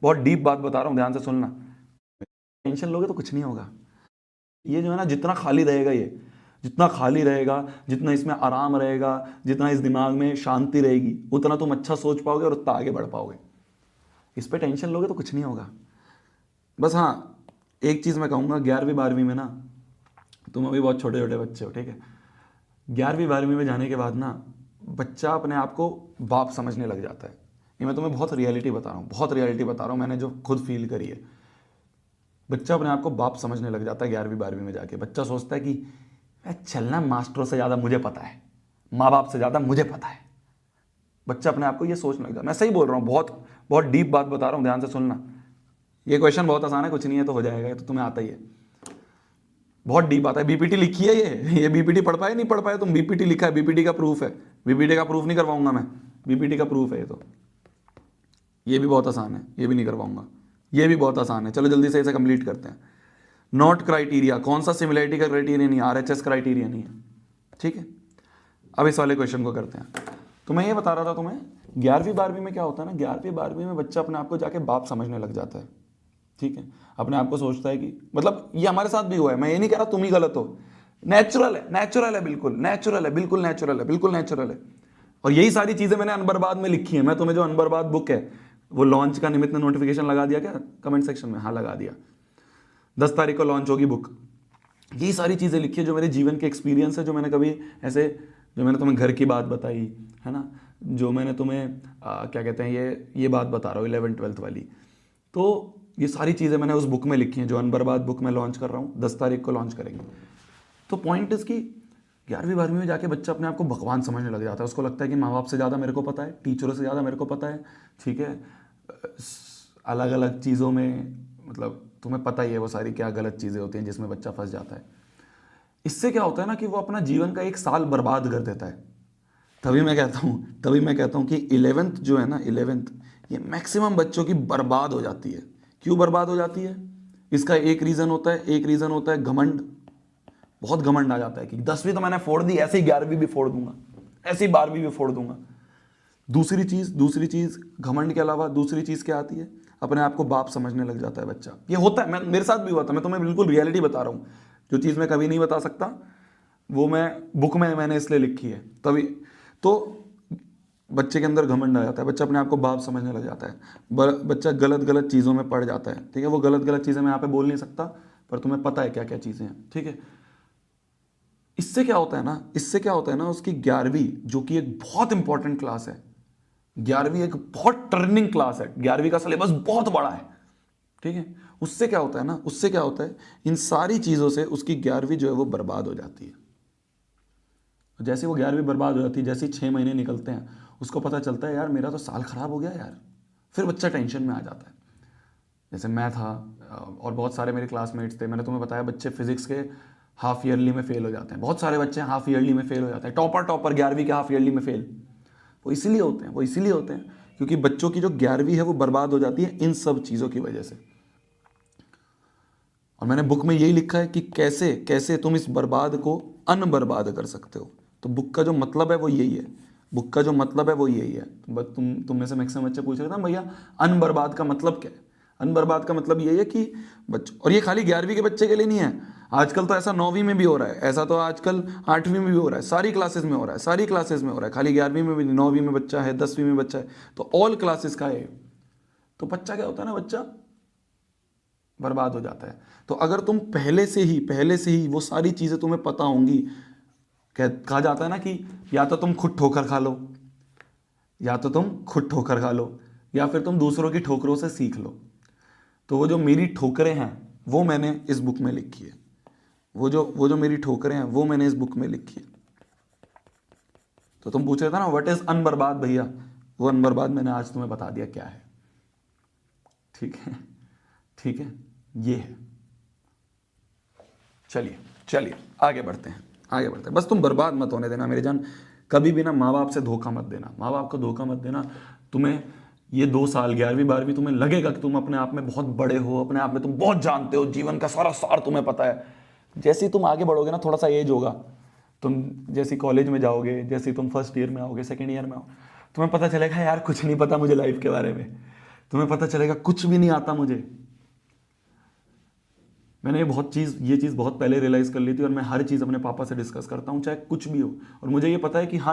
बहुत डीप बात बता रहा हूँ, ध्यान से सुनना। टेंशन लोगे तो कुछ नहीं होगा। ये जो है ना, जितना खाली रहेगा, ये जितना खाली रहेगा, जितना इसमें आराम रहेगा, जितना इस दिमाग में शांति रहेगी, उतना तुम अच्छा सोच पाओगे और उतना आगे बढ़ पाओगे। इस पे टेंशन लोगे तो कुछ नहीं होगा। बस हाँ, एक चीज़ मैं कहूँगा, 11वीं 12वीं में ना, तुम अभी बहुत छोटे छोटे बच्चे हो, ठीक है, 11वीं 12वीं में जाने के बाद ना बच्चा अपने आप को बाप समझने लग जाता है। ये मैं तुम्हें बहुत रियलिटी बता रहा हूँ, बहुत रियलिटी बता रहा हूँ, मैंने जो खुद फील करी है। बच्चा अपने आप को बाप समझने लग जाता है 11वीं 12वीं में जाके। बच्चा सोचता है कि चलना, मास्टरों से ज़्यादा मुझे पता है, माँ बाप से ज़्यादा मुझे पता है। बच्चा अपने आप को ये सोचने लग जाता है। मैं सही बोल रहा हूँ, बहुत बहुत डीप बात बता रहा हूँ, ध्यान से सुनना। ये क्वेश्चन बहुत आसान है, कुछ नहीं है तो हो जाएगा, ये तो तुम्हें आता ही है। बहुत डीप आता है। बीपीटी लिखी है ये बीपीटी पढ़ पाए नहीं पढ़ पाए तुम, बीपीटी लिखा है, बीपीटी का प्रूफ है। बीपीटी का प्रूफ नहीं करवाऊंगा मैं, बीपीटी का प्रूफ है ये तो। ये भी बहुत आसान है, ये भी नहीं करवाऊंगा। ये भी बहुत आसान है, चलो जल्दी से इसे कंप्लीट करते हैं। नॉट क्राइटेरिया, कौन सा सिमिलरिटी का क्राइटेरिया नहीं है, आरएचएस क्राइटेरिया नहीं है, ठीक है। अब इस वाले क्वेश्चन को करते हैं। तो मैं ये बता रहा था तुम्हें, 11वीं 12वीं में क्या होता है ना, 11वीं 12वीं में बच्चा अपने आप को जाके बाप समझने लग जाता है, ठीक है। अपने आप को सोचता है कि, मतलब ये हमारे साथ भी हुआ है, मैं ये नहीं कह रहा तुम ही गलत हो, नेचुरल है, नेचुरल है, बिल्कुल नेचुरल है, बिल्कुल नेचुरल है, बिल्कुल नेचुरल है। और यही सारी चीजें मैंने अनबर्बाद में लिखी है। मैं तुम्हें जो अनबर्बाद बुक है, वो लॉन्च का निमित्त ने नोटिफिकेशन लगा दिया क्या कमेंट सेक्शन में? हाँ लगा दिया, 10 तारीख को लॉन्च होगी बुक। यही सारी चीज़ें लिखी है जो मेरे जीवन के एक्सपीरियंस है, जो मैंने कभी ऐसे, जो मैंने तुम्हें घर की बात बताई है ना, जो मैंने तुम्हें क्या कहते हैं, ये बात बता रहा हूँ 11th 12th वाली। तो ये सारी चीज़ें मैंने उस बुक में लिखी हैं, जो अनबर्बाद बुक में लॉन्च कर रहा हूँ, 10 तारीख को लॉन्च करेंगे। तो पॉइंट इसकी, 11वीं 12वीं में जाके बच्चा अपने आप को भगवान समझने लग जाता है। उसको लगता है कि माँ बाप से ज़्यादा मेरे को पता है, टीचरों से ज़्यादा मेरे को पता है, ठीक है। अलग अलग चीज़ों में, मतलब तुम्हें पता ही है वो सारी क्या गलत चीज़ें होती हैं जिसमें बच्चा फंस जाता है। इससे क्या होता है ना कि वो अपना जीवन का एक साल बर्बाद कर देता है। तभी मैं कहता हूँ कि 11th जो है ना, 11th, ये मैक्सिमम बच्चों की बर्बाद हो जाती है। क्यों बर्बाद हो जाती है? इसका एक रीज़न होता है घमंड। बहुत घमंड आ जाता है कि 10वीं तो मैंने फोड़ दी, ऐसे ही 11वीं भी फोड़ दूंगा, ऐसे ही 12वीं भी फोड़ दूंगा। दूसरी चीज़ घमंड के अलावा दूसरी चीज़ क्या आती है? अपने आप को बाप समझने लग जाता है बच्चा। ये होता है, मेरे साथ भी हुआ था, मैं तुम्हें बिल्कुल रियलिटी बता रहा हूँ। जो चीज़ मैं कभी नहीं बता सकता, वो मैं बुक में मैंने इसलिए लिखी है। तभी तो बच्चे के अंदर घमंड आ जाता है, बच्चा अपने आप को बाप समझने लग जाता है, बच्चा गलत चीज़ों में पड़ जाता है, ठीक है। वो गलत चीज़ें मैं यहाँ पे बोल नहीं सकता, पर तुम्हें पता है क्या क्या चीज़ें हैं, ठीक है। इससे क्या होता है ना, उसकी 11वीं, जो कि एक बहुत इंपॉर्टेंट क्लास है, 11वीं एक बहुत टर्निंग क्लास है, 11वीं का सिलेबस बहुत बड़ा है, ठीक है। उससे क्या होता है, इन सारी चीज़ों से उसकी 11वीं जो है वो बर्बाद हो जाती है। जैसे वो 11वीं बर्बाद हो जाती है, जैसे ही 6 महीने निकलते हैं, उसको पता चलता है यार मेरा तो साल खराब हो गया यार। फिर बच्चा टेंशन में आ जाता है। जैसे मैं था, और बहुत सारे मेरे क्लासमेट्स थे, मैंने तुम्हें बताया बच्चे फिजिक्स के हाफ ईयरली में फेल हो जाते हैं। बहुत सारे बच्चे हाफ ईयरली में फेल हो जाते हैं, टॉपर 11वीं के हाफ ईयरली में फेल। वो इसीलिए होते हैं क्योंकि बच्चों की जो 11वीं है वो बर्बाद हो जाती है इन सब चीज़ों की वजह से। और मैंने बुक में यही लिखा है कि कैसे कैसे तुम इस बर्बाद को अनबर्बाद कर सकते हो। तो बुक का जो मतलब है वो यही है। तुम में से मैक्सिमम बच्चे पूछ रहे थे भैया अनबर्बाद का मतलब क्या है? अनबर्बाद का मतलब यही है कि बच्चों, और ये खाली 11वीं के बच्चे के लिए नहीं है, आजकल तो ऐसा 9वीं में भी हो रहा है, ऐसा तो आजकल 8वीं में भी हो रहा है, सारी क्लासेस में हो रहा है, खाली 11वीं में भी, 9वीं में बच्चा है, 10वीं में बच्चा है, तो ऑल क्लासेस का है। तो बच्चा क्या होता है ना, बच्चा बर्बाद हो जाता है। तो अगर तुम पहले से ही वो सारी चीज़ें तुम्हें पता होंगी, कहा जाता है ना कि या तो तुम खुद ठोकर खा लो, या फिर तुम दूसरों की ठोकरों से सीख लो। तो वो जो मेरी ठोकरें हैं वो मैंने इस बुक में लिखी है, वो जो मेरी ठोकरें हैं वो मैंने इस बुक में लिखी है। तो तुम पूछ रहे थे ना व्हाट इज अनबर्बाद, भैया वो अनबर्बाद मैंने आज तुम्हें बता दिया क्या है, ठीक है, ये है। चलिए आगे बढ़ते हैं। बस तुम बर्बाद मत होने देना मेरी जान, कभी भी ना माँ बाप से धोखा मत देना, माँ बाप को धोखा मत देना। तुम्हें ये 2 साल 11वीं 12वीं तुम्हें लगेगा कि तुम अपने आप में बहुत बड़े हो, अपने आप में तुम बहुत जानते हो, जीवन का सारा सार तुम्हें पता है। जैसे ही तुम आगे बढ़ोगे ना, थोड़ा सा एज होगा, तुम जैसे कॉलेज में जाओगे, जैसे तुम फर्स्ट ईयर में आओगे, सेकेंड ईयर में आओ, तुम्हें पता चलेगा यार कुछ नहीं पता मुझे लाइफ के बारे में। तुम्हें पता चलेगा कुछ भी नहीं आता मुझे। मैंने ये चीज़ बहुत पहले रियलाइज़ कर ली थी, और मैं हर चीज़ अपने पापा से डिस्कस करता हूँ, चाहे कुछ भी हो। और मुझे ये पता है कि हाँ